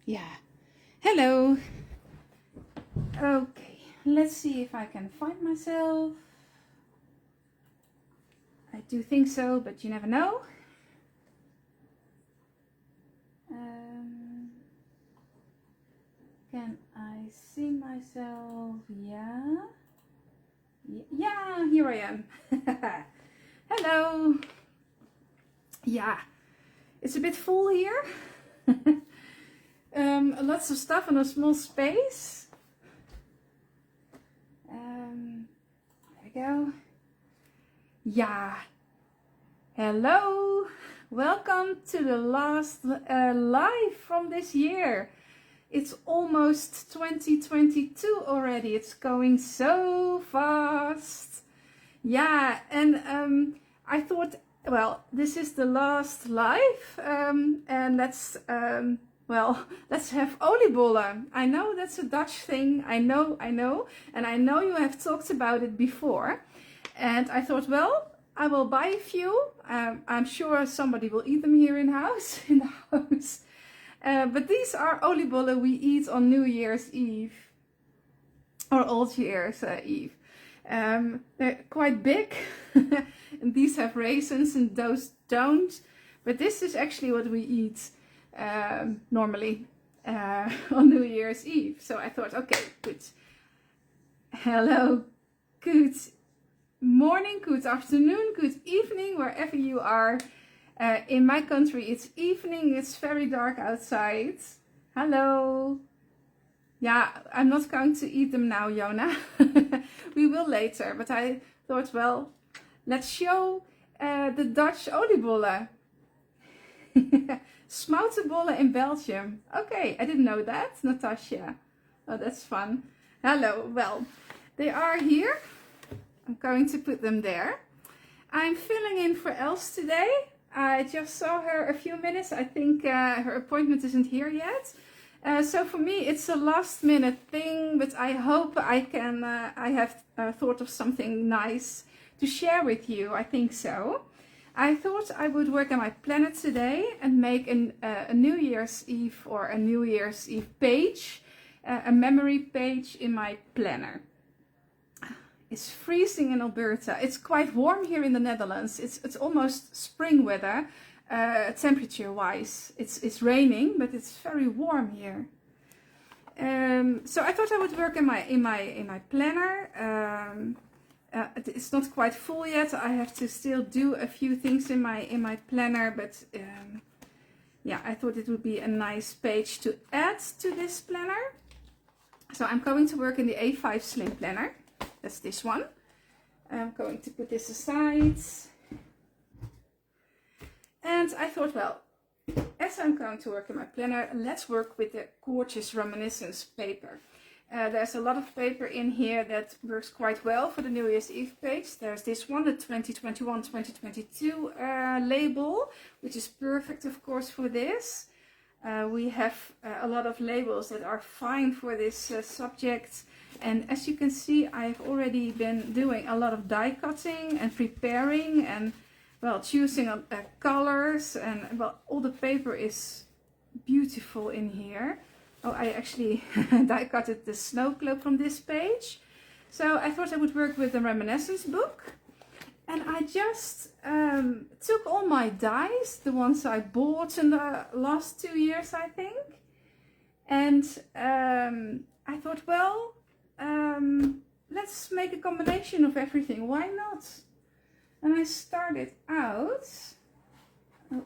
Yeah. Hello. Okay, let's see if I can find myself. I do think so, but you never know. Can I see myself? Yeah. Yeah, here I am. Hello. Yeah, it's a bit full here. Lots of stuff in a small space. There we go. Yeah. Hello. Welcome to the last live from this year. It's almost 2022 already. It's going so fast. Yeah, and I thought, well, this is the last live, and let's have oliebollen. I know that's a Dutch thing. I know, and I know you have talked about it before. And I thought, well, I will buy a few. I'm sure somebody will eat them here in the house. But these are oliebollen we eat on New Year's Eve or Old Year's Eve. They're quite big, and these have raisins and those don't. But this is actually what we eat normally on New Year's Eve. So I thought, okay, good. Hello, good morning, good afternoon, good evening, wherever you are. In my country, it's evening. It's very dark outside. Hello. Yeah, I'm not going to eat them now, Jona. We will later. But I thought, well, let's show the Dutch oliebollen. Smoutenbollen in Belgium. Okay, I didn't know that, Natasha. Oh, that's fun. Hello. Well, they are here. I'm going to put them there. I'm filling in for Els today. I just saw her a few minutes. I think her appointment isn't here yet. So for me, it's a last minute thing, but I hope I can, I have thought of something nice to share with you. I think so. I thought I would work on my planner today and make a New Year's Eve or a New Year's Eve page, a memory page in my planner. It's freezing in Alberta. It's quite warm here in the Netherlands. It's almost spring weather, temperature-wise. It's raining, but it's very warm here. So I thought I would work in my planner. It's not quite full yet. I have to still do a few things in my planner, but yeah, I thought it would be a nice page to add to this planner. So I'm going to work in the A5 Slim Planner. That's this one. I'm going to put this aside. And I thought, well, as I'm going to work in my planner, let's work with the gorgeous Reminiscence paper. There's a lot of paper in here that works quite well for the New Year's Eve page. There's this one, the 2021-2022 label, which is perfect, of course, for this. We have a lot of labels that are fine for this subject. And as you can see, I've already been doing a lot of die cutting and preparing and, well, choosing colors. And, well, all the paper is beautiful in here. Oh, I actually die cutted the Snowglobe from this page. So I thought I would work with the Reminiscence book. And I just took all my dies, the ones I bought in the last 2 years, I think. And I thought, well, let's make a combination of everything. Why not? And I started out. Oh,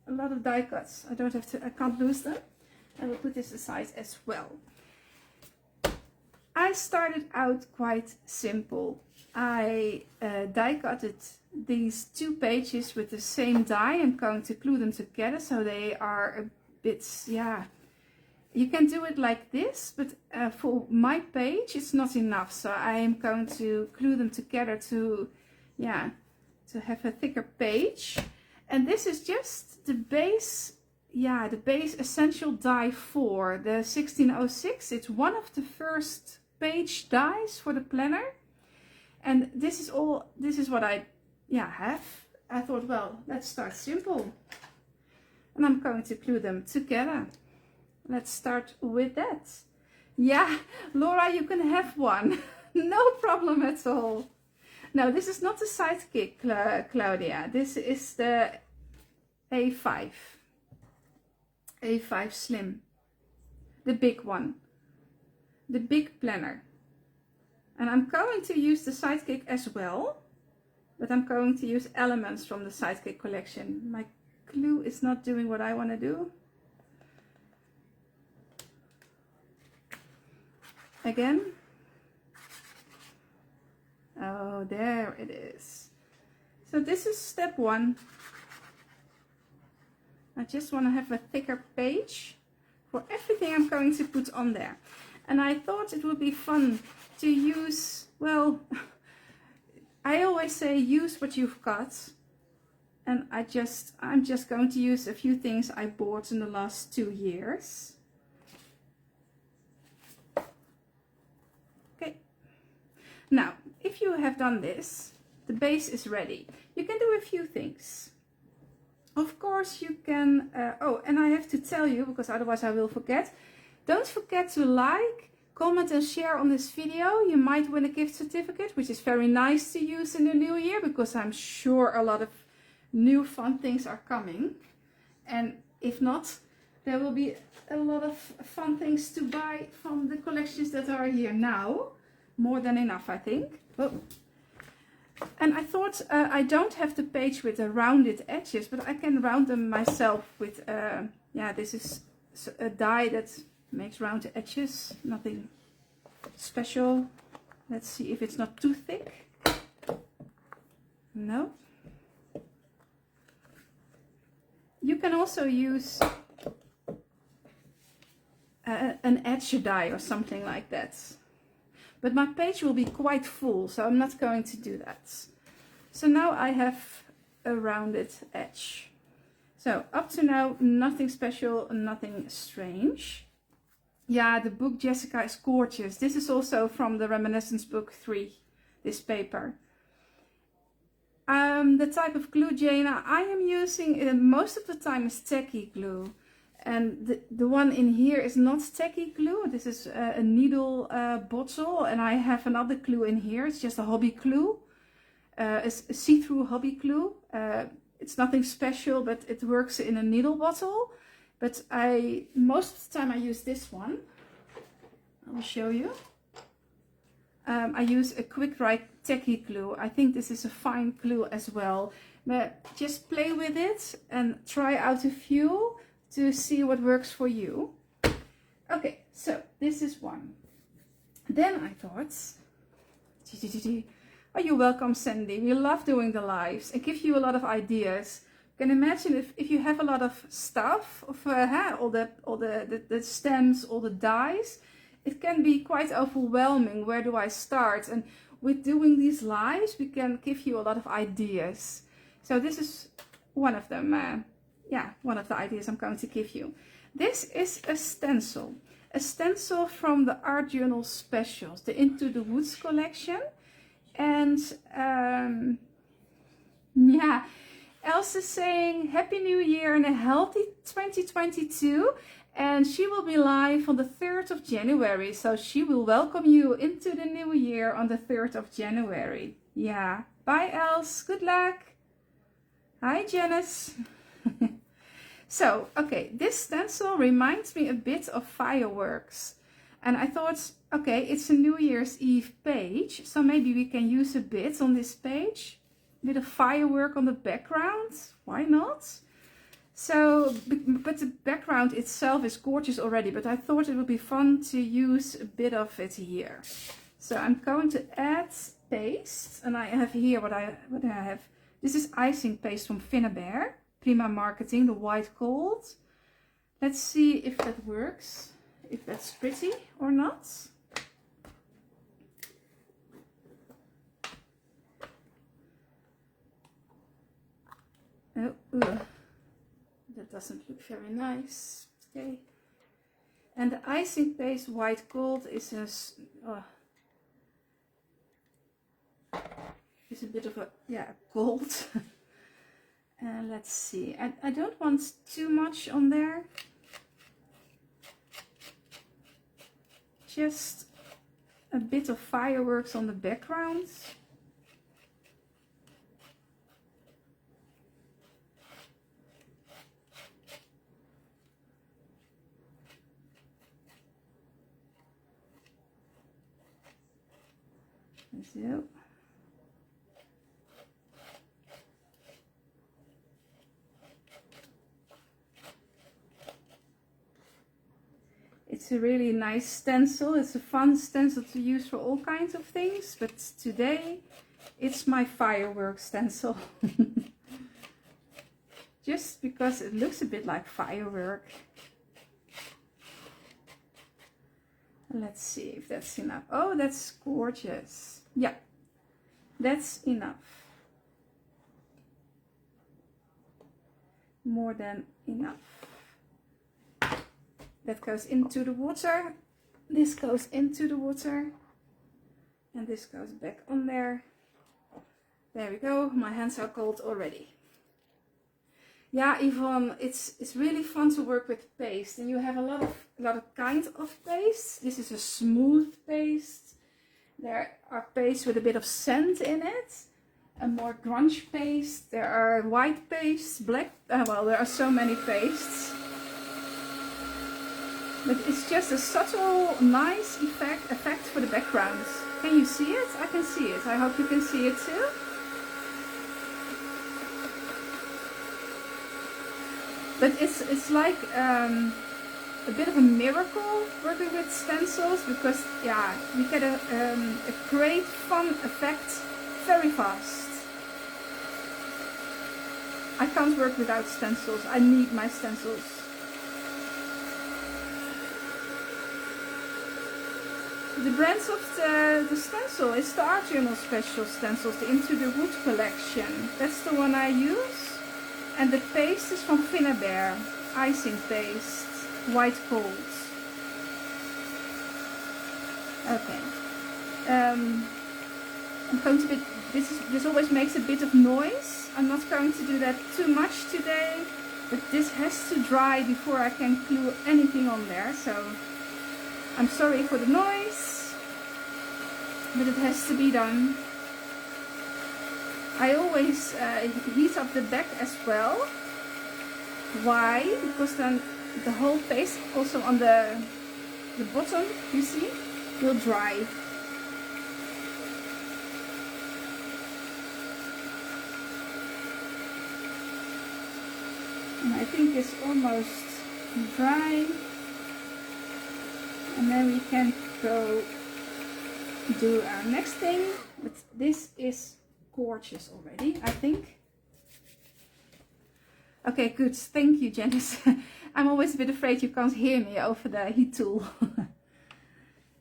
a lot of die cuts. I can't lose them. I will put this aside as well. I started out quite simple. I die cutted these 2 pages with the same die. I'm going to glue them together so they are a bit, yeah. You can do it like this, but for my page it's not enough. So I am going to glue them together to, yeah, to have a thicker page. And this is just the base, yeah, the base essential die 4, the 1606. It's one of the first page dies for the planner. And this is what I, yeah, have. I thought, well, let's start simple. And I'm going to glue them together. let's start with that. Yeah, Laura, you can have one. No problem at all. No, this is not the Sidekick, Claudia. This is the A5. A5 Slim. The big one. The big planner. And I'm going to use the Sidekick as well. But I'm going to use elements from the Sidekick collection. My glue is not doing what I want to do. Again. Oh, there it is. So this is step 1. I just want to have a thicker page for everything I'm going to put on there. And I thought it would be fun to use, well, I always say use what you've got. And I'm just going to use a few things I bought in the last 2 years. Okay. Now, if you have done this, the base is ready. You can do a few things. Of course you can, oh, and I have to tell you, because otherwise I will forget, don't forget to like, comment and share on this video. You might win a gift certificate, which is very nice to use in the new year, because I'm sure a lot of new fun things are coming. And if not, there will be a lot of fun things to buy from the collections that are here now. More than enough, I think. Oh. And I thought I don't have the page with the rounded edges, but I can round them myself with, yeah, this is a die that makes round edges. Nothing special. Let's see if it's not too thick. No. You can also use an edge die or something like that. But my page will be quite full, so I'm not going to do that. So now I have a rounded edge. So up to now, nothing special, nothing strange. Yeah, the book, Jessica, is gorgeous. This is also from the Reminiscence book 3, this paper. The type of glue, Jana, I am using most of the time is tacky glue. And the one in here is not tacky glue. This is a needle bottle, and I have another glue in here. It's just a hobby glue, a see-through hobby glue. It's nothing special, but it works in a needle bottle. But most of the time I use this one. I will show you. I use a quick dry tacky glue. I think this is a fine glue as well. But just play with it and try out a few to see what works for you. Okay, so this is one. Then I thought, oh, you're welcome, Sandy. We love doing the lives and give you a lot of ideas. You can imagine if you have a lot of stuff, of all the stems, all the dies, it can be quite overwhelming. Where do I start? And with doing these lives, we can give you a lot of ideas. So this is one of them. Yeah, one of the ideas I'm going to give you. This is a stencil from the Art Journal Specials, the Into the Woods collection. And yeah, Else is saying Happy New Year and a healthy 2022. And she will be live on the 3rd of January. So she will welcome you into the new year on the 3rd of January. Yeah, bye Else, good luck. Hi Janice. So, okay, this stencil reminds me a bit of fireworks. And I thought, okay, it's a New Year's Eve page, so maybe we can use a bit on this page. A bit of firework on the background, why not? So, but the background itself is gorgeous already, but I thought it would be fun to use a bit of it here. So I'm going to add paste, and I have here what I have. This is icing paste from Finnabair. Prima Marketing, the white gold. Let's see if that works, if that's pretty or not. Oh, that doesn't look very nice. Okay. And the icing paste white gold is a bit of a, yeah, gold. Let's see, I don't want too much on there. just a bit of fireworks on the background. So. It's a really nice stencil. It's a fun stencil to use for all kinds of things, but today it's my fireworks stencil. Just because it looks a bit like firework. Let's see if that's enough. Oh, that's gorgeous. Yeah, that's enough. More than enough. That goes into the water. This goes into the water. And this goes back on there. There we go. My hands are cold already. Yeah, Yvonne, it's really fun to work with paste. And you have a lot of kinds of paste. This is a smooth paste. There are pastes with a bit of scent in it. A more grunge paste. There are white pastes, black. Well, there are so many pastes. But it's just a subtle, nice effect for the background. Can you see it? I can see it. I hope you can see it too. But it's like a bit of a miracle working with stencils, because yeah, you get a great fun effect very fast. I can't work without stencils. I need my stencils. The brands of the stencil is the Art Journal Special stencils, the Into the Wood collection. That's the one I use. And the paste is from Finnabair, icing paste, white gold. Okay. I'm going to this always makes a bit of noise. I'm not going to do that too much today, but this has to dry before I can glue anything on there. So I'm sorry for the noise, but it has to be done. I always heat up the back as well. Why? Because then the whole paste, also on the bottom, you see, will dry. And I think it's almost dry. And then we can go do our next thing. But this is gorgeous already, I think. Okay, good. Thank you, Janice. I'm always a bit afraid you can't hear me over the heat tool.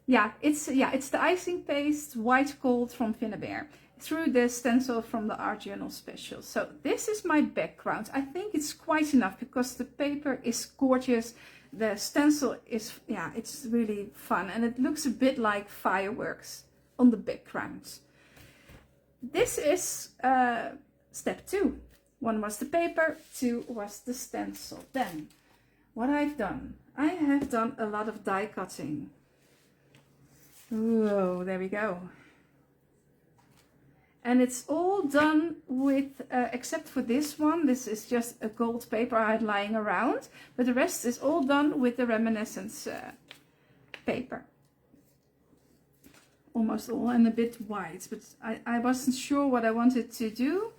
Yeah, it's the icing paste white gold from Finnabair through the stencil from the Art Journal Special. So this is my background. I think it's quite enough because the paper is gorgeous. The stencil is, yeah, it's really fun, and it looks a bit like fireworks on the background. This is step 2. 1 was the paper, 2 was the stencil. Then, what I've done, I have done a lot of die cutting. Whoa, there we go. And it's all done with, except for this one, this is just a gold paper I had lying around, but the rest is all done with the Reminiscence paper. Almost all, and a bit white, but I wasn't sure what I wanted to do.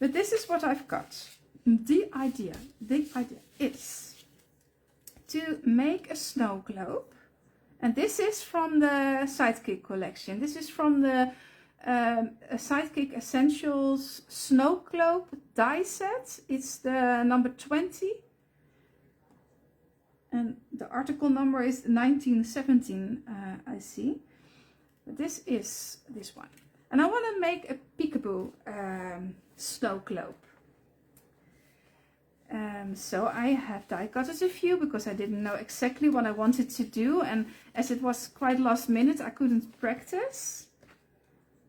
But this is what I've got. The idea is to make a snow globe. And this is from the Sidekick collection. This is from the Sidekick Essentials Snowglobe die set. It's the number 20. And the article number is 1917, I see. But this is this one. And I want to make a peekaboo snow globe. So I have die cutted a few because I didn't know exactly what I wanted to do, and as it was quite last minute I couldn't practice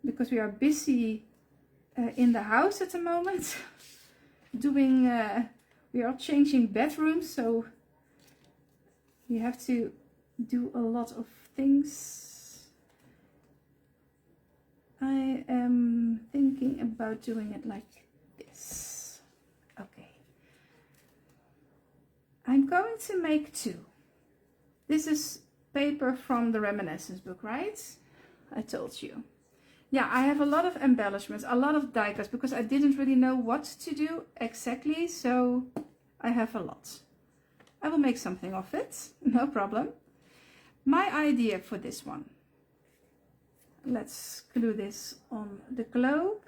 because we are busy in the house at the moment doing we are changing bedrooms, so we have to do a lot of things. I am thinking about doing it like this. Okay. I'm going to make 2. This is paper from the Reminiscence book, right? I told you. Yeah, I have a lot of embellishments, a lot of die cuts, because I didn't really know what to do exactly, so I have a lot. I will make something of it, no problem. My idea for this one. Let's glue this on the globe.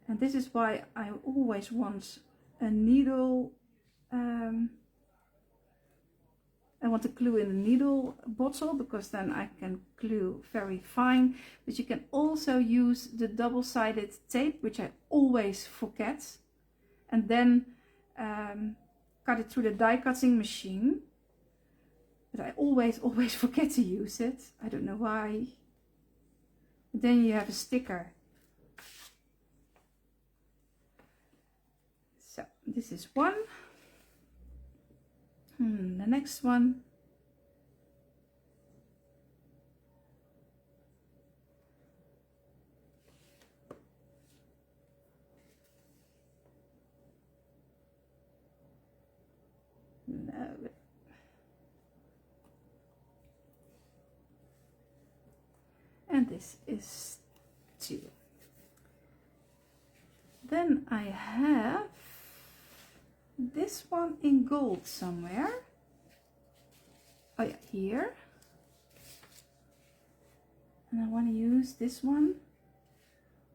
And this is why I always want a needle. I want to glue in a needle bottle, because then I can glue very fine. But you can also use the double-sided tape, which I always forget. And then cut it through the die cutting machine. But I always forget to use it. I don't know why. But then you have a sticker. So this is one. The next one. No. And this is 2. Then I have this one in gold somewhere. Oh yeah, here. And I want to use this one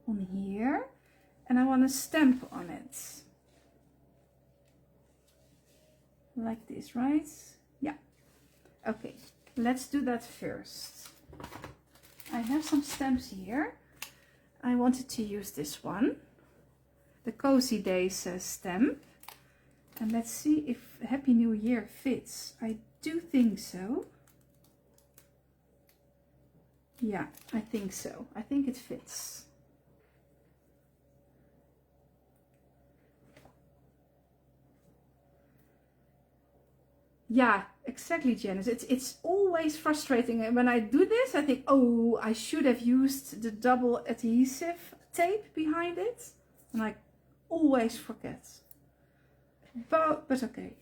on here. And I want to stamp on it. Like this, right? Yeah. Okay, let's do that first. I have some stamps here. I wanted to use this one. The Cozy Days stamp. And let's see if Happy New Year fits. I do think so. Yeah, I think so. I think it fits. Yeah, exactly, Janice. It's always frustrating. And when I do this, I think, oh, I should have used the double adhesive tape behind it. And I always forget. But okay.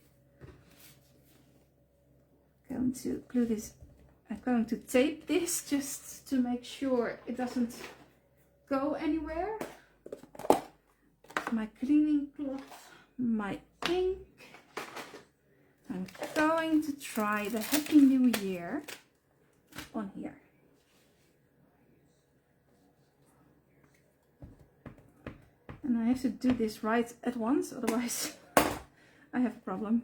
I'm going to glue this. I'm going to tape this just to make sure it doesn't go anywhere. My cleaning cloth, my ink. I'm going to try the Happy New Year on here. And I have to do this right at once, otherwise I have a problem.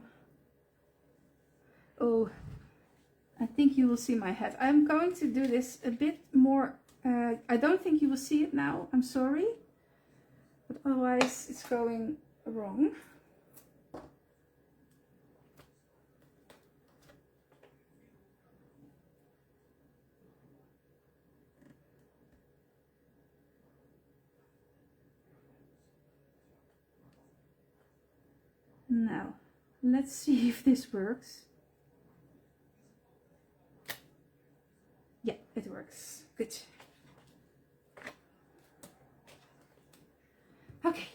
Oh, I think you will see my head. I'm going to do this a bit more. I don't think you will see it now. I'm sorry. But otherwise it's going wrong. Now, let's see if this works. Yeah, it works. Good. Okay.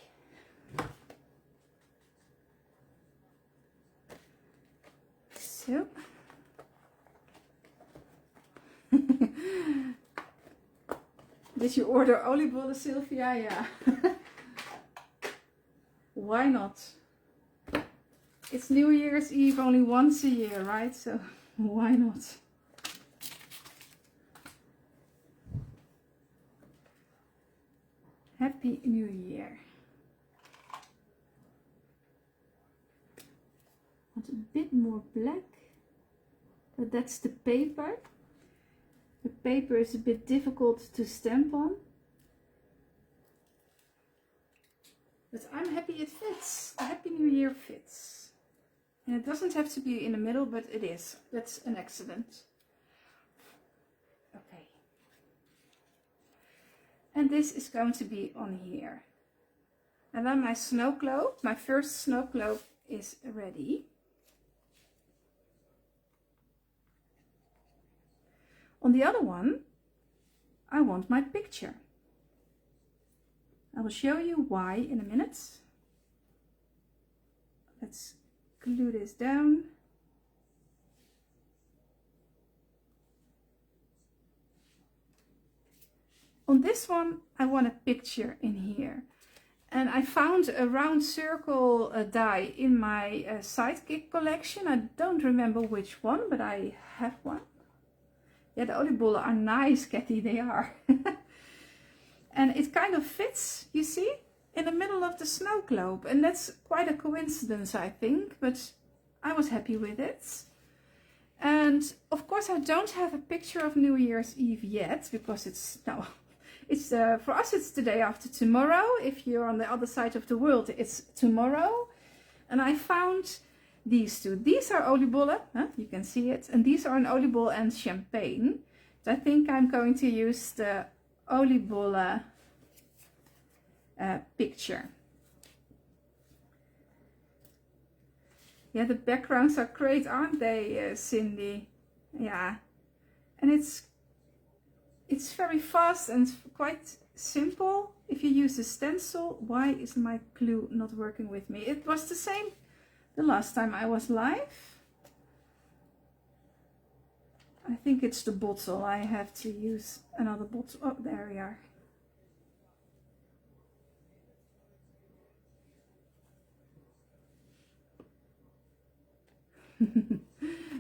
So. Did you order oliebollen, Sylvia? Yeah. Why not? It's New Year's Eve only once a year, right? So why not? Happy New Year. Want a bit more black, but that's the paper. The paper is a bit difficult to stamp on. But I'm happy it fits. A Happy New Year fits. And it doesn't have to be in the middle, but it is. That's an accident. Okay. And this is going to be on here. And then my snow globe, my first snow globe is ready. On the other one, I want my picture. I will show you why in a minute. Let's glue this down. On this one, I want a picture in here. And I found a round circle die in my Sidekick collection. I don't remember which one, but I have one. Yeah, the oliebollen are nice, Kathy, they are. And it kind of fits, you see, in the middle of the snow globe. And that's quite a coincidence, I think, but I was happy with it. And of course, I don't have a picture of New Year's Eve yet, because it's, no, it's for us it's the day after tomorrow. If you're on the other side of the world, it's tomorrow. And I found these two. These are oliebollen, you can see it, and these are an oliebol and champagne. So I think I'm going to use the oliebollen picture. Yeah, the backgrounds are great, aren't they, Cindy? Yeah, and it's very fast and quite simple. If you use a stencil, why is my glue not working with me? It was the same the last time I was live. I think it's the bottle. I have to use another bottle. Oh, there we are.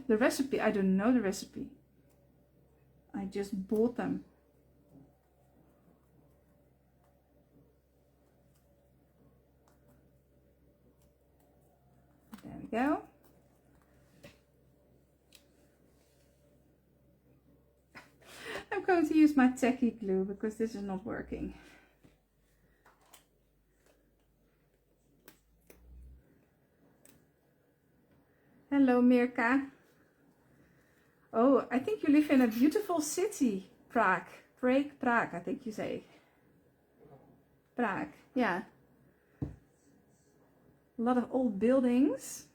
The recipe, I don't know the recipe. I just bought them. There we go. I'm going to use my tacky glue because this is not working. Hello, Mirka. Oh, I think you live in a beautiful city, Prague. Prague, I think you say. Prague, yeah. A lot of old buildings.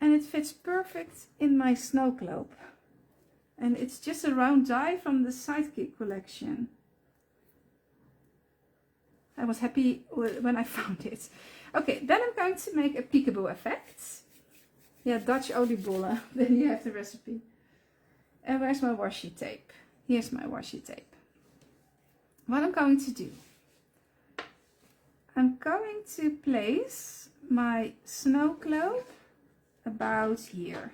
And it fits perfect in my snow globe. And it's just a round die from the Sidekick collection. I was happy when I found it. Okay, then I'm going to make a peekaboo effect. Yeah, Dutch oliebollen. Then you have the recipe. And where's my washi tape? Here's my washi tape. What I'm going to do, I'm going to place my snow globe about here.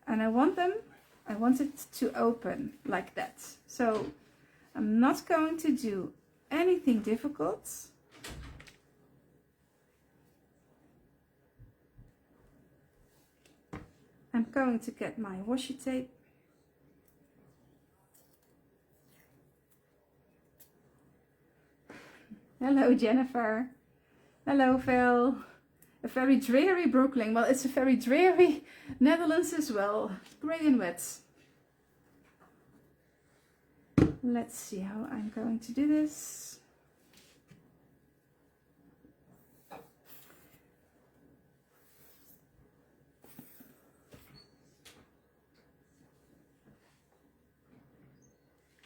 And I want it to open like that. So I'm not going to do anything difficult. I'm going to get my washi tape. Hello, Jennifer. Hello, Phil. A very dreary Brooklyn. Well, it's a very dreary Netherlands as well. Grey and wet. Let's see how I'm going to do this.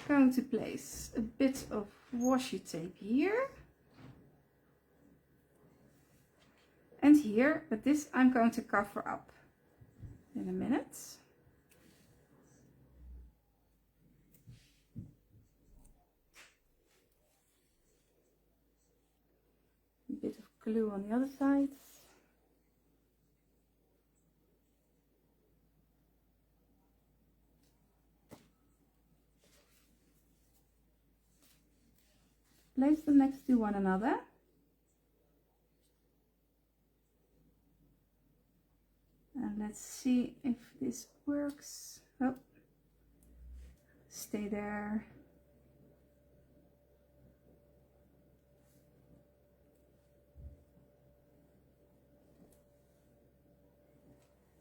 Going to place a bit of washi tape here and here, but this I'm going to cover up in a minute. A bit of glue on the other side. Place them next to one another. And let's see if this works. Oh, stay there.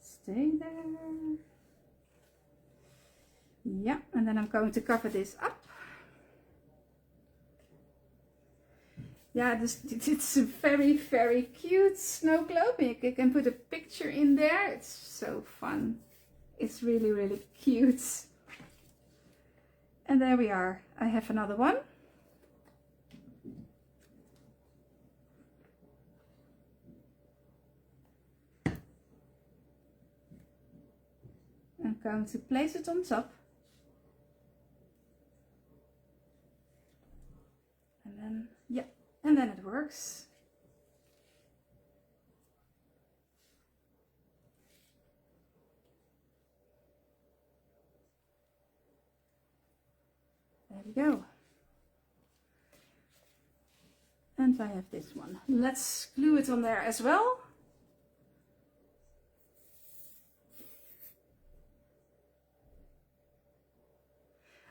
Stay there. Yeah, and then I'm going to cover this up. Yeah, it's a very, very cute snow globe. You can put a picture in there. It's so fun. It's really, really cute. And there we are. I have another one. I'm going to place it on top. And then, yeah, and then it works. There we go. And I have this one. Let's glue it on there as well.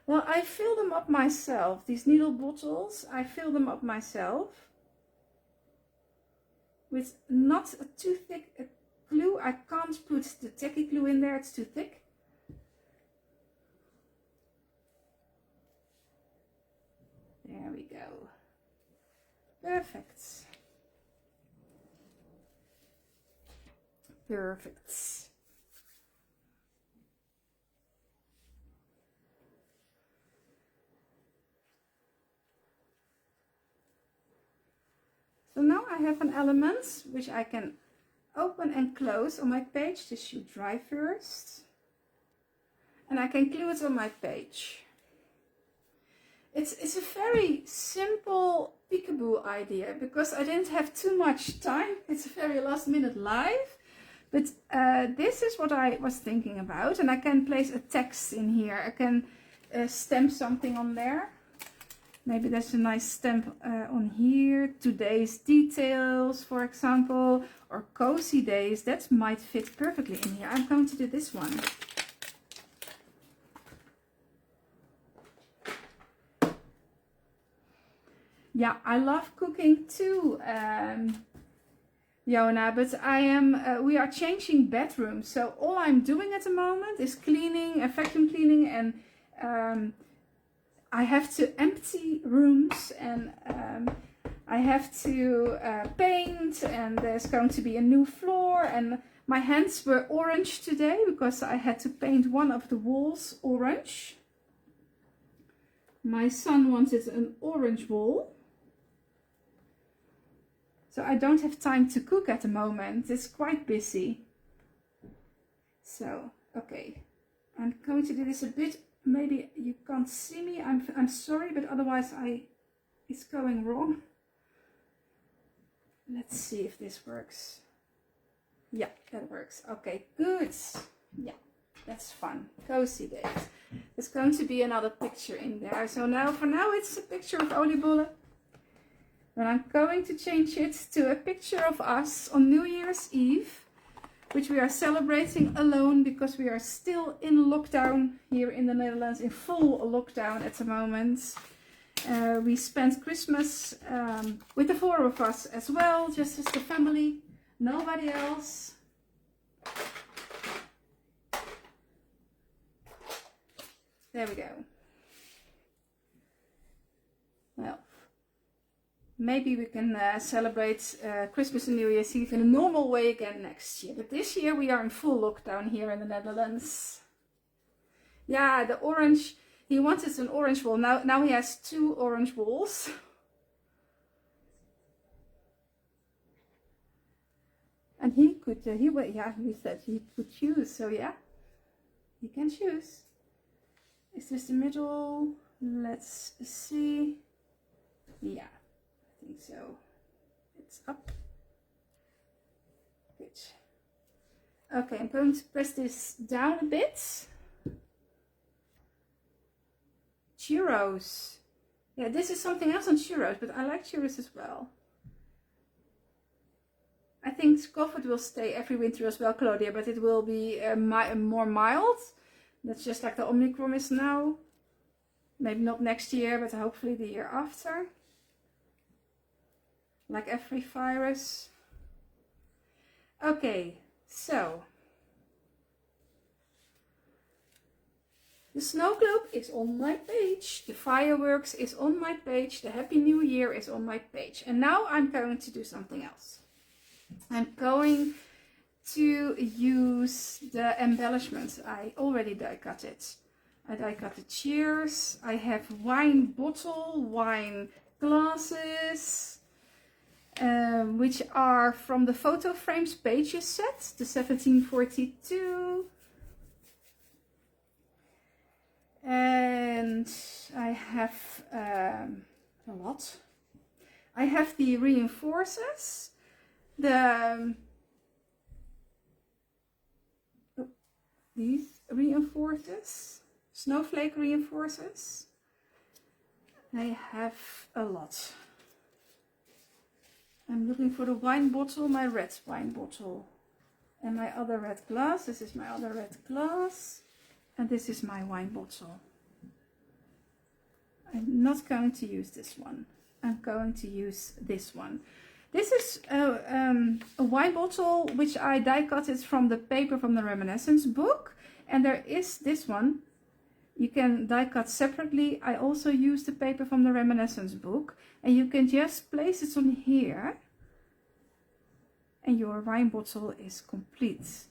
Well, I fill them up myself. These needle bottles, I fill them up myself with not a too thick a glue. I can't put the tacky glue in there, it's too thick. There we go. Perfect. Perfect. So now I have an element which I can open and close on my page. This should dry first. And I can glue it on my page. It's a very simple peekaboo idea because I didn't have too much time. It's a very last minute live. But this is what I was thinking about. And I can place a text in here. I can stamp something on there. Maybe there's a nice stamp on here. Today's details, for example. Or cozy days. That might fit perfectly in here. I'm going to do this one. Yeah, I love cooking too, Jona, but we are changing bedrooms. So all I'm doing at the moment is cleaning, vacuum cleaning, and I have to empty rooms, and I have to paint, and there's going to be a new floor, and my hands were orange today because I had to paint one of the walls orange. My son wanted an orange wall. So I don't have time to cook at the moment. It's quite busy. So, okay. I'm going to do this a bit. Maybe you can't see me. I'm sorry, but otherwise it's going wrong. Let's see if this works. Yeah, that works. Okay, good. Yeah, that's fun. Cozy days. There's going to be another picture in there. So now, for now, it's a picture of oliebollen. Then I'm going to change it to a picture of us on New Year's Eve, which we are celebrating alone because we are still in lockdown here in the Netherlands, in full lockdown at the moment. We spent Christmas with the four of us as well, just as the family, nobody else. There we go. Well. Maybe we can celebrate Christmas and New Year's Eve in a normal way again next year. But this year we are in full lockdown here in the Netherlands. Yeah, the orange. He wanted an orange wall. Now he has two orange walls. And he could, he said he could choose. So yeah, he can choose. Is this the middle? Let's see. Yeah. I think so. It's up. Good. Okay, I'm going to press this down a bit. Churros. Yeah, this is something else on churros, but I like churros as well. I think Scotford will stay every winter as well, Claudia, but it will be more mild. That's just like the Omicron is now. Maybe not next year, but hopefully the year after. Like every virus. Okay, so The snow globe is on my page. The fireworks is on my page. The Happy New Year is on my page. And now I'm going to do something else. I'm going to use the embellishments. I already die cut it. I die cut the cheers. I have wine bottle, wine glasses, which are from the photo frames pages set, the 1742. And I have a lot. I have the reinforcers, these reinforcers, snowflake reinforcers. I have a lot. I'm looking for the wine bottle, my red wine bottle, and my other red glass. This is my other red glass. And this is my wine bottle. I'm not going to use this one. I'm going to use this one. This is a wine bottle which I die cut it from the paper from the Reminiscence book. And there is this one. You can die cut separately. I also use the paper from the Reminiscence book. And you can just place it on here. And your wine bottle is complete.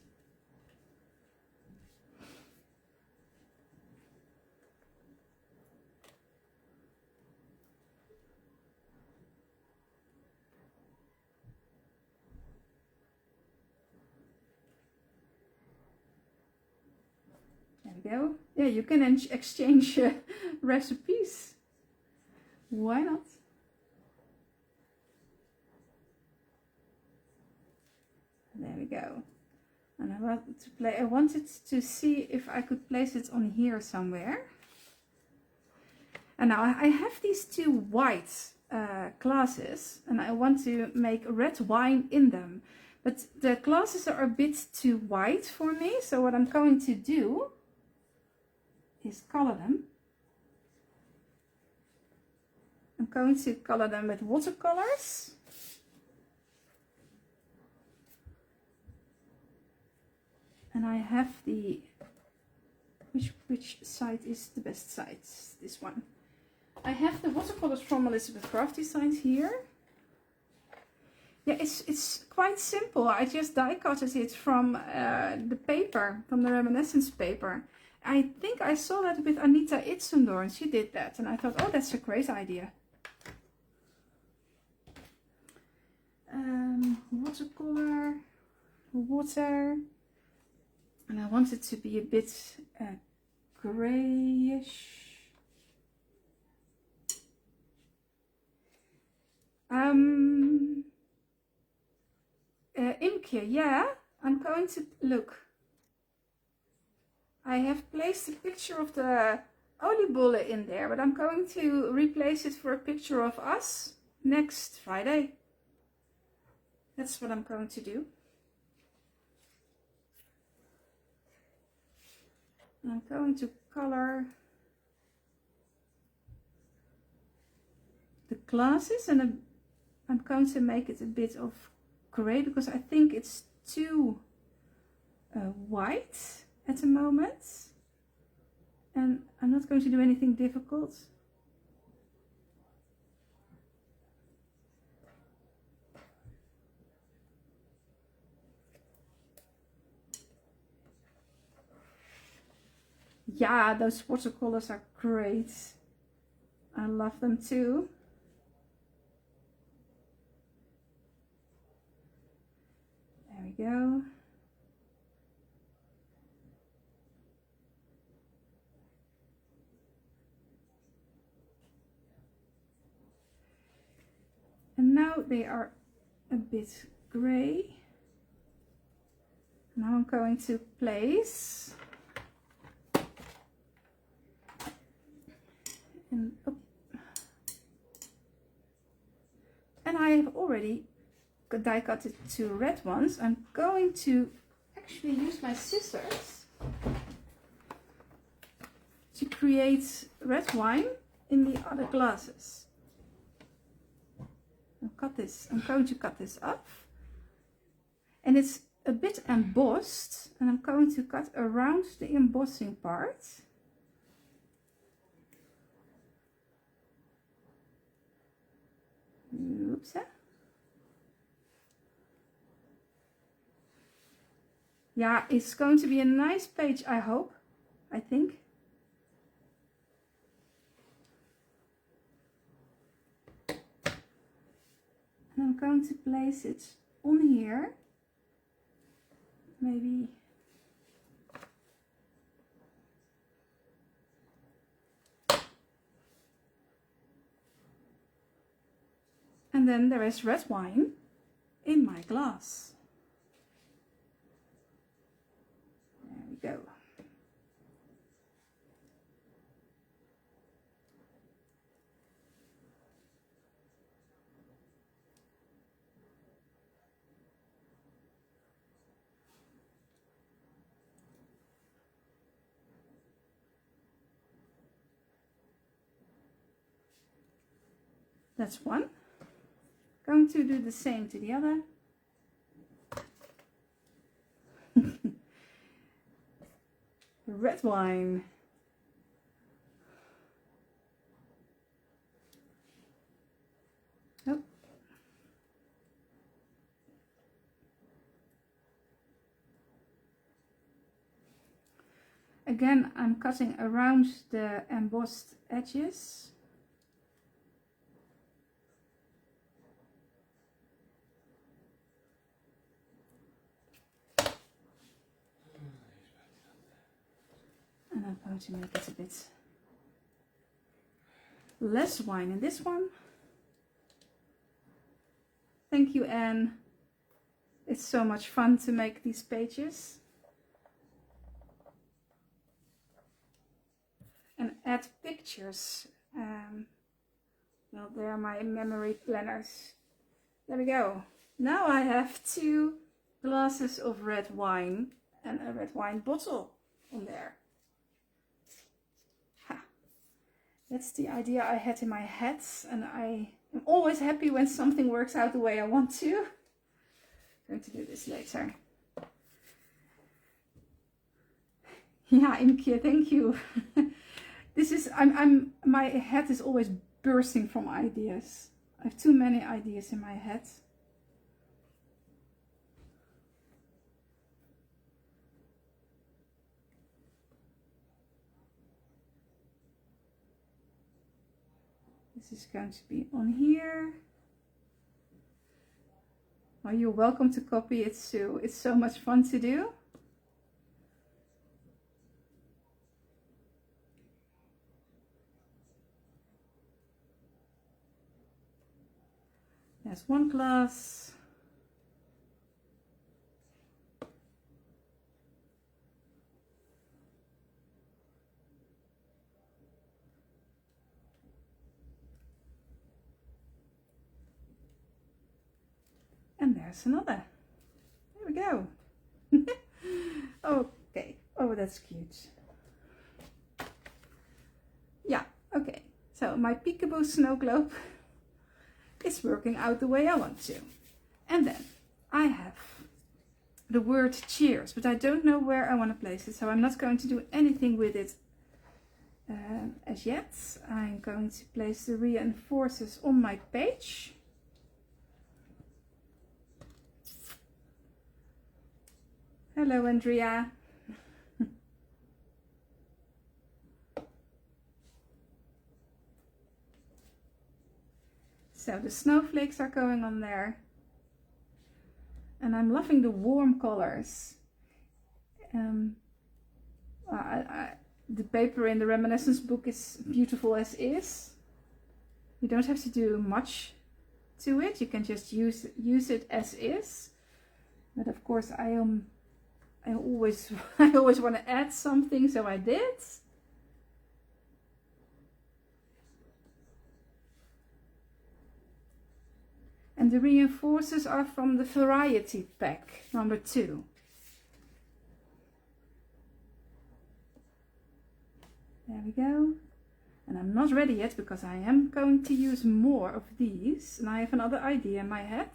Go. Yeah, you can exchange recipes. Why not? There we go. And I wanted to see if I could place it on here somewhere. And now I have these two white glasses, and I want to make red wine in them. But the glasses are a bit too white for me, so what I'm going to do is color them. I'm going to color them with watercolors. And I have the, which side is the best side? This one. I have the watercolors from Elizabeth Craft Designs here. Yeah, it's quite simple. I just die cutted it from the paper, from the Reminiscence paper. I think I saw that with Anita Itzendorn. She did that, and I thought, oh, that's a great idea. Watercolor, water, and I want it to be a bit grayish. Imke, yeah, I'm going to look. I have placed a picture of the oliebollen in there, but I'm going to replace it for a picture of us next Friday. That's what I'm going to do. I'm going to color the glasses, and I'm going to make it a bit of gray because I think it's too white at the moment, and I'm not going to do anything difficult. Yeah, those watercolors are great. I love them too. There we go. And now they are a bit gray. Now I'm going to place and up. And I have already die cut it two red ones. I'm going to actually use my scissors to create red wine in the other glasses. I'm going to cut this up, and it's a bit embossed, and I'm going to cut around the embossing part. Oops. Yeah, it's going to be a nice page, I hope. I think. And I'm going to place it on here. Maybe. And then there is red wine in my glass. There we go. That's one. Going to do the same to the other. Red wine. Oh. Again, I'm cutting around the embossed edges. And I'm going to make it a bit less wine in this one. Thank you, Anne. It's so much fun to make these pages. And add pictures. Well, they are my memory planners. There we go. Now I have 2 glasses of red wine and a red wine bottle on there. That's the idea I had in my head, and I am always happy when something works out the way I want to. I'm going to do this later. Yeah, Imke, thank you. This is, my head is always bursting from ideas. I have too many ideas in my head. This is going to be on here. Well, you're welcome to copy it too. It's so much fun to do. There's one glass. And there's another. There we go. Okay. Oh, that's cute. Yeah, okay. So my peekaboo snow globe is working out the way I want to. And then I have the word cheers, but I don't know where I want to place it, so I'm not going to do anything with it as yet. I'm going to place the reinforcers on my page. Hello, Andrea. So the snowflakes are going on there. And I'm loving the warm colors. The paper in the Reminiscence book is beautiful as is. You don't have to do much to it. You can just use it as is. But of course I always want to add something, so I did. And the reinforcers are from the variety pack number 2. There we go. And I'm not ready yet because I am going to use more of these. And I have another idea in my head.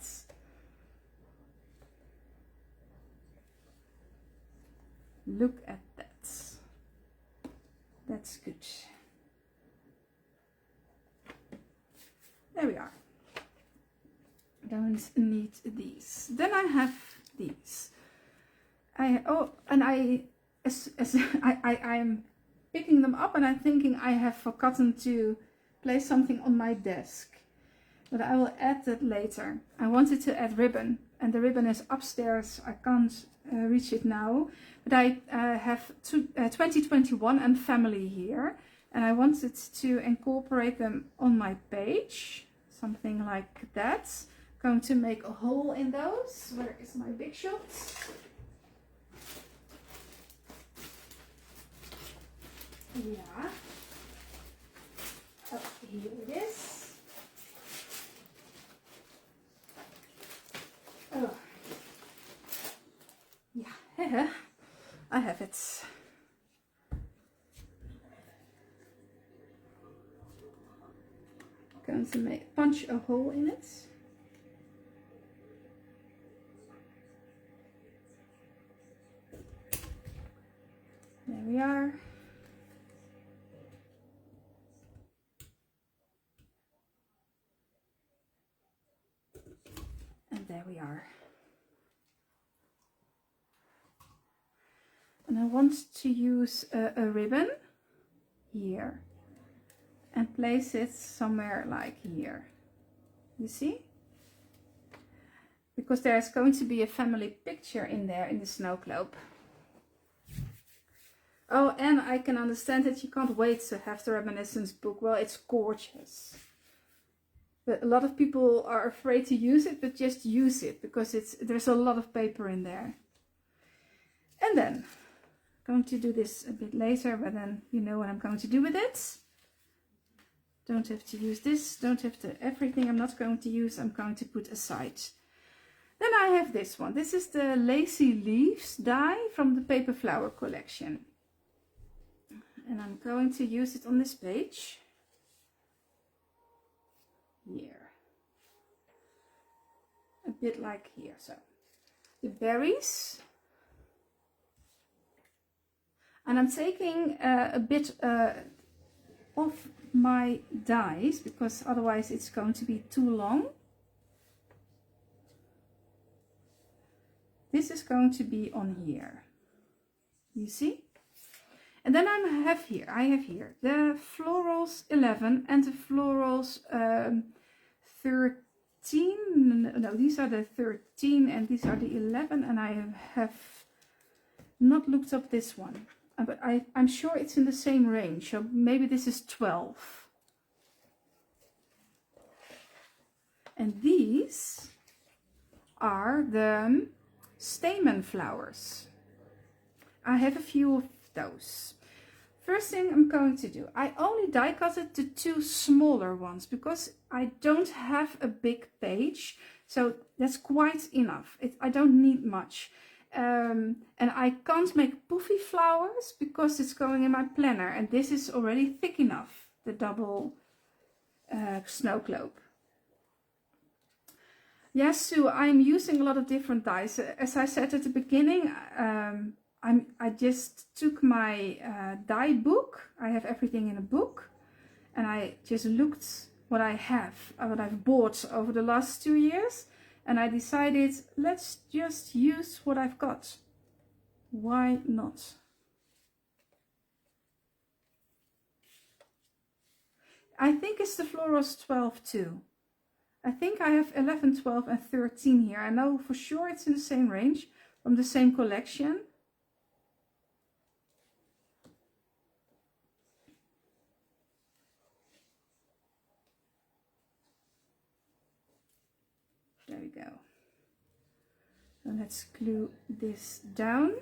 Look at that. That's good. There we are. don't need these. Then I have these. I'm picking them up and I'm thinking I have forgotten to place something on my desk. But I will add that later. I wanted to add ribbon, and the ribbon is upstairs. I can't reach it now. But I have 2021 and family here, and I wanted to incorporate them on my page. Something like that. Going to make a hole in those. Where is my big shot? Yeah. Oh, here it is. Oh, yeah, I have it. Going to punch a hole in it. There we are. And there we are. And I want to use a ribbon here and place it somewhere like here. You see? Because there's going to be a family picture in there in the Snowglobe. Oh, and I can understand that you can't wait to have the Reminiscence book. Well, it's gorgeous. But a lot of people are afraid to use it, but just use it because there's a lot of paper in there. And then I'm going to do this a bit later, but then you know what I'm going to do with it. Don't have to use this, don't have to, everything I'm not going to use, I'm going to put aside. Then I have this one. This is the Lacy Leaves die from the Paper Flower collection. And I'm going to use it on this page. Here. A bit like here, so. The berries. And I'm taking a bit off my dies because otherwise it's going to be too long. This is going to be on here. You see? And then I have here the florals 11 and the florals 13. No, these are the 13 and these are the 11, and I have not looked up this one. But I'm sure it's in the same range, so maybe this is 12. And these are the stamen flowers. I have a few of those. First thing I'm going to do, I only die cutted the two smaller ones because I don't have a big page, so that's quite enough. I don't need much. And I can't make poofy flowers because it's going in my planner, and this is already thick enough, the double Snowglobe. Yes, Sue, I'm using a lot of different dyes. As I said at the beginning, I just took my dye book. I have everything in a book, and I just looked what I have, what I've bought over the last 2 years, and I decided, let's just use what I've got. Why not? I think it's the Florals 12 too. I think I have 11, 12 and 13 here. I know for sure it's in the same range, from the same collection. There we go. So let's glue this down.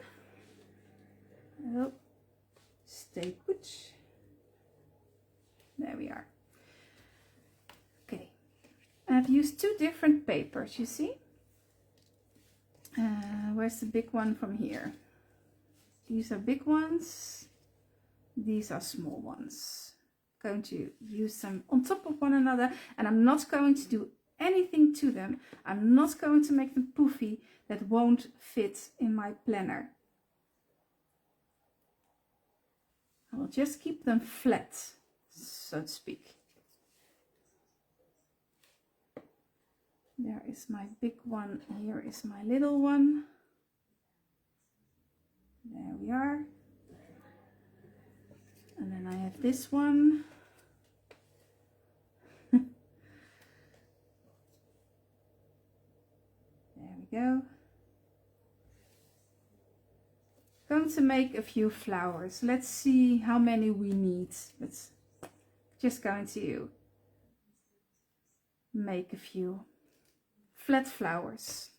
Oh, stay put. There we are. Okay. I've used two different papers, you see? Where's the big one from here? These are big ones. These are small ones. I'm going to use them on top of one another, and I'm not going to do anything to them. I'm not going to make them poofy. That won't fit in my planner. I will just keep them flat, so to speak. There is my big one, here is my little one. There we are. And then I have this one. There we go. Going to make a few flowers. Let's see how many we need. Let's just going to make a few flat flowers.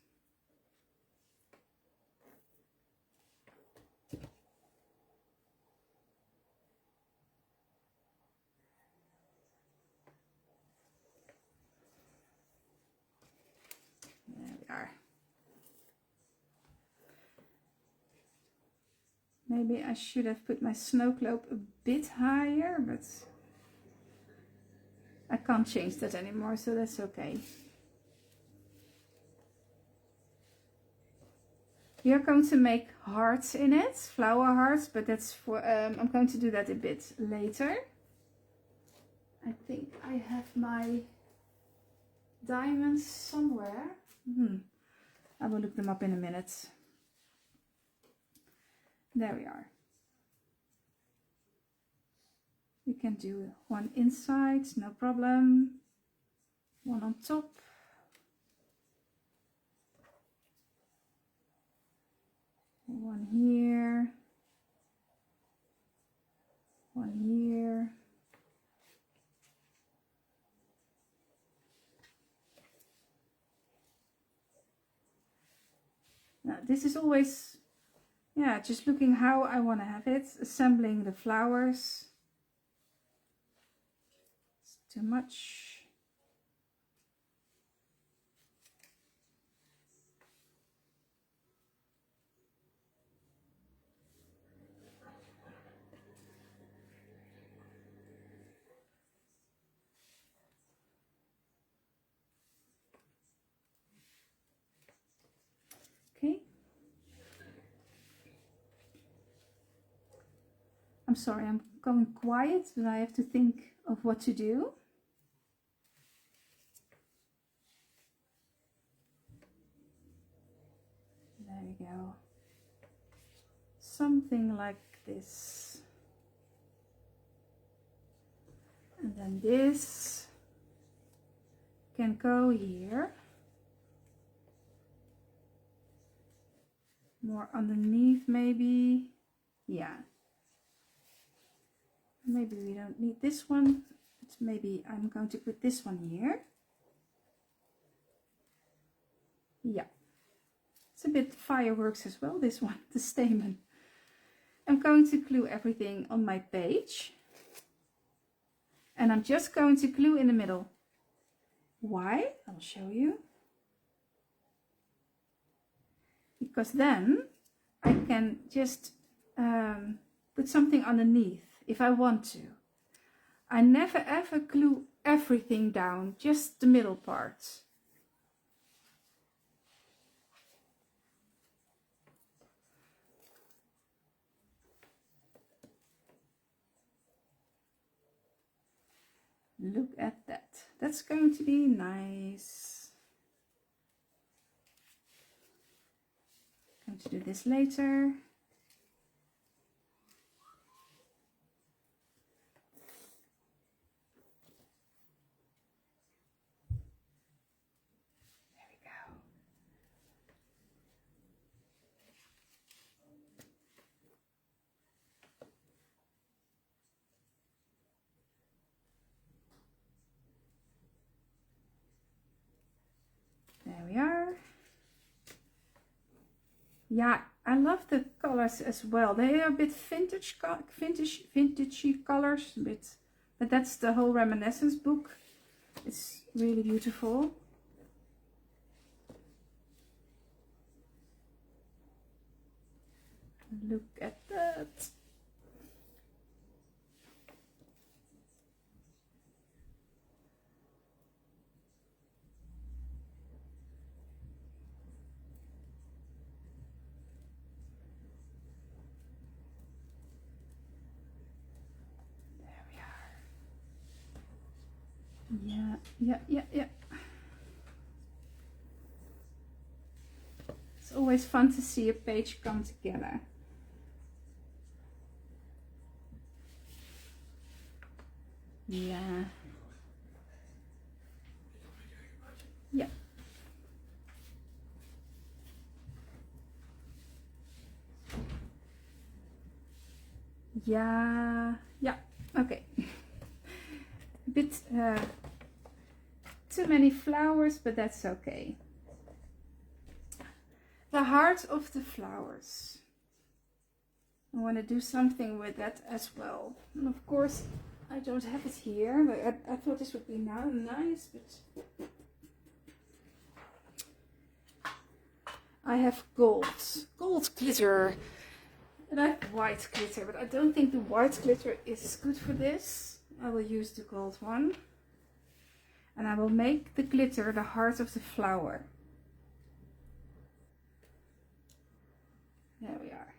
There we are. Maybe I should have put my snow globe a bit higher, but I can't change that anymore, so that's okay. We are going to make hearts in it, flower hearts, but that's for, I'm going to do that a bit later. I think I have my diamonds somewhere. I will look them up in a minute. There we are. You can do one inside, no problem. One on top. One here. One here. Now this is always, yeah, just looking how I want to have it, assembling the flowers. It's too much. Okay. I'm sorry, I'm going quiet, but I have to think of what to do. There we go. Something like this. And then this can go here. More underneath maybe. Yeah. Maybe we don't need this one, but maybe I'm going to put this one here. Yeah. It's a bit fireworks as well, this one, the stamen. I'm going to glue everything on my page. And I'm just going to glue in the middle. Why? I'll show you. Because then I can just put something underneath if I want to. I never ever glue everything down, just the middle part. Look at that. That's going to be nice. Going to do this later. There we go. There we are. Yeah, I love the colors as well. They are a bit vintagey colors, but that's the whole Reminiscence book. It's really beautiful. Look at that. Yeah. always fun to see a page come together. Yeah. Yeah. Yeah. Yeah. Okay. A bit too many flowers, but that's okay. The heart of the flowers. I want to do something with that as well. And of course, I don't have it here, but I thought this would be nice, but I have gold glitter, and I have white glitter, but I don't think the white glitter is good for this. I will use the gold one, and I will make the glitter the heart of the flower. There we are.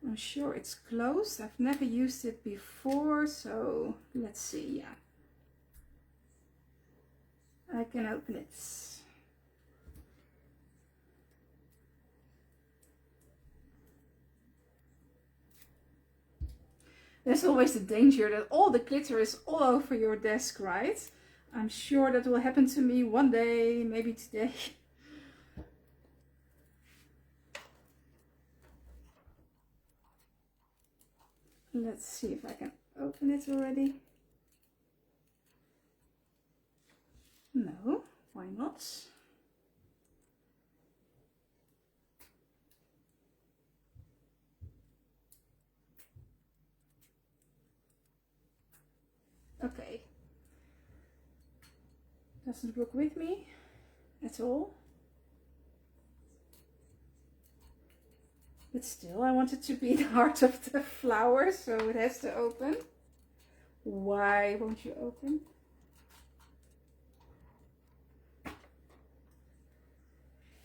I'm sure it's closed. I've never used it before, so let's see. Yeah, I can open it. There's always the danger that all the glitter is all over your desk, right? I'm sure that will happen to me one day, maybe today. Let's see if I can open it already. No, why not? Okay. Doesn't work with me at all. But still, I want it to be the heart of the flower, so it has to open. Why won't you open?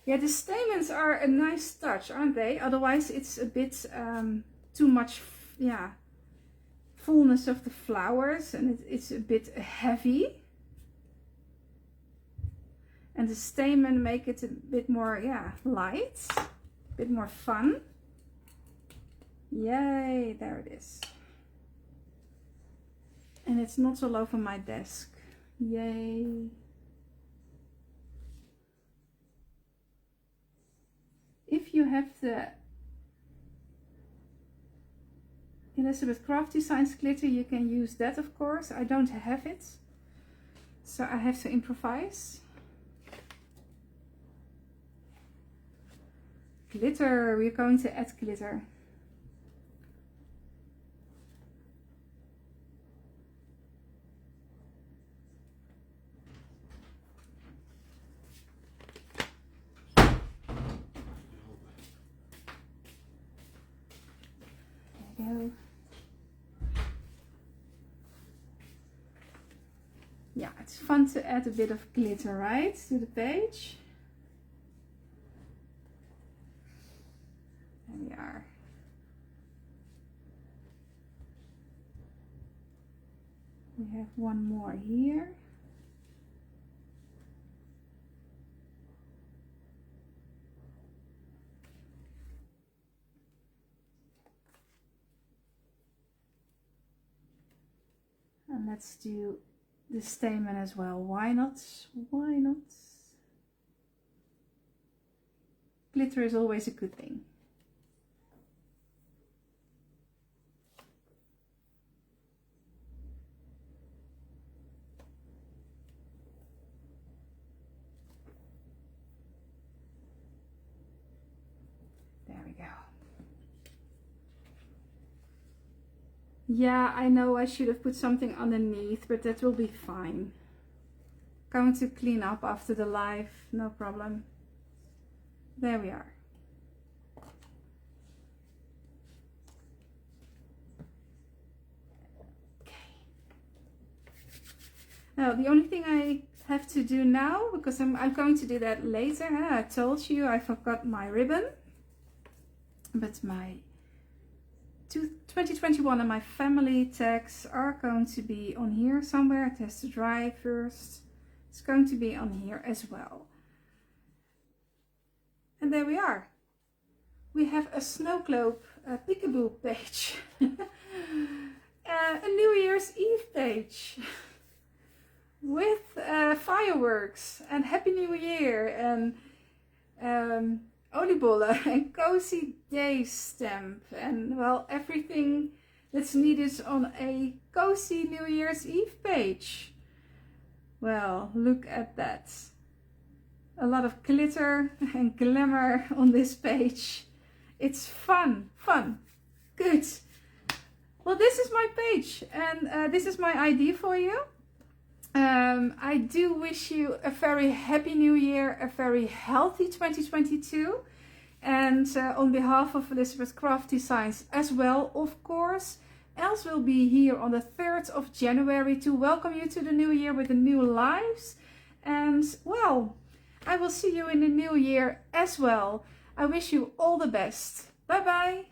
Yeah, the stamens are a nice touch, aren't they? Otherwise, it's a bit too much, yeah, fullness of the flowers, and it's a bit heavy. And the stamen make it a bit more, yeah, light, a bit more fun. Yay, there it is. And it's not all over my desk. Yay. If you have the Elizabeth Craft Designs glitter, you can use that, of course. I don't have it, so I have to improvise. Glitter, we're going to add glitter. There we go. Yeah, it's fun to add a bit of glitter, right, to the page. There we are. We have one more here. And let's do the stamen as well. Why not? Why not? Glitter is always a good thing. There we go. Yeah, I know I should have put something underneath, but that will be fine. Going to clean up after the live, no problem. There we are. Okay. Now the only thing I have to do now, because I'm going to do that later, I told you I forgot my ribbon, but my 2021 and my family tags are going to be on here somewhere. It has to dry first. It's going to be on here as well. And there we are. We have a Snowglobe peekaboo page. A New Year's Eve page. With fireworks and Happy New Year and oliebollen and cozy day stamp and well, everything that's needed on a cozy New Year's Eve page. Well, look at that. A lot of glitter and glamour on this page. It's fun. Good. Well, this is my page and this is my idea for you. I do wish you a very happy new year, a very healthy 2022. And on behalf of Elizabeth Craft Designs as well, of course, Els will be here on the 3rd of January to welcome you to the new year with the new lives. And well, I will see you in the new year as well. I wish you all the best. Bye bye.